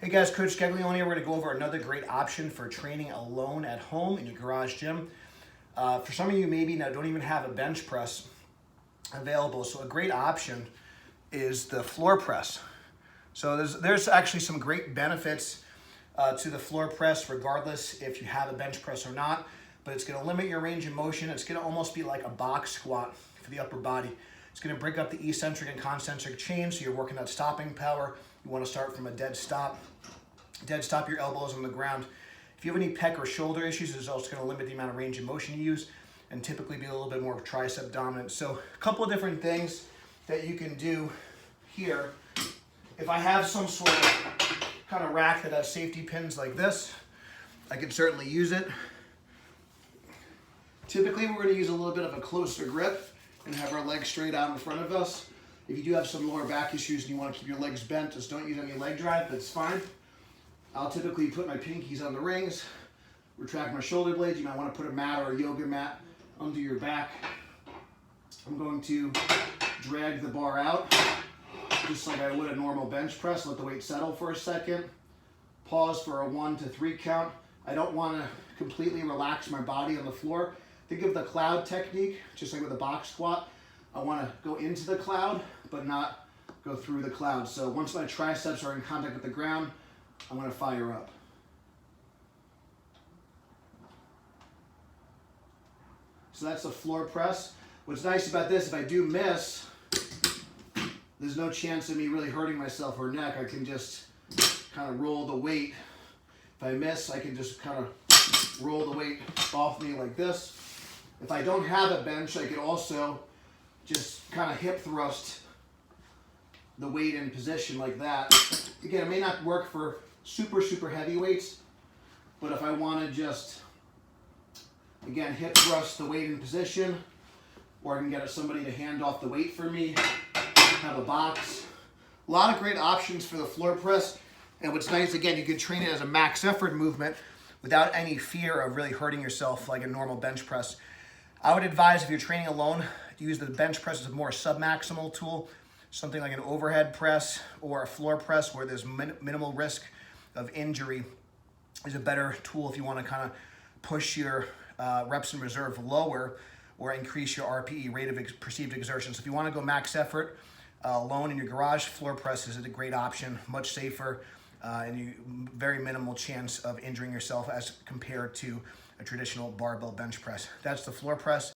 Hey guys, Coach Gaglione here. We're going to go over another great option for training alone at home in your garage gym. For some of you maybe now don't even have a bench press available, so a great option is the floor press. So there's actually some great benefits to the floor press regardless if you have a bench press or not, but it's going to limit your range of motion. It's going to almost be like a box squat for the upper body. It's going to break up the eccentric and concentric chain, so you're working that stopping power. You want to start from a dead stop. Dead stop, your elbows on the ground. If you have any pec or shoulder issues, it's also going to limit the amount of range of motion you use and typically be a little bit more tricep dominant. So a couple of different things that you can do here. If I have some sort of kind of rack that has safety pins like this, I can certainly use it. Typically, we're going to use a little bit of a closer grip and have our legs straight out in front of us. If you do have some lower back issues and you want to keep your legs bent, just don't use any leg drive, that's fine. I'll typically put my pinkies on the rings, retract my shoulder blades. You might want to put a mat or a yoga mat under your back. I'm going to drag the bar out, just like I would a normal bench press. Let the weight settle for a second. Pause for a 1 to 3 count. I don't want to completely relax my body on the floor. Think of the cloud technique, just like with a box squat. I want to go into the cloud, but not go through the cloud. So once my triceps are in contact with the ground, I'm going to fire up. So that's the floor press. What's nice about this, if I do miss, there's no chance of me really hurting myself or neck. I can just kind of roll the weight. If I miss, I can just kind of roll the weight off me like this. If I don't have a bench, I could also just kind of hip thrust the weight in position like that. Again, it may not work for super heavy weights, but if I want to just, again, hip thrust the weight in position, or I can get somebody to hand off the weight for me, have a box. A lot of great options for the floor press. And what's nice, again, you can train it as a max effort movement without any fear of really hurting yourself like a normal bench press. I would advise if you're training alone, use the bench press as a more submaximal tool, something like an overhead press or a floor press where there's minimal risk of injury is a better tool if you want to kind of push your reps in reserve lower or increase your RPE, rate of perceived exertion. So if you want to go max effort alone in your garage, floor press is a great option, much safer, and you very minimal chance of injuring yourself as compared to a traditional barbell bench press. That's the floor press.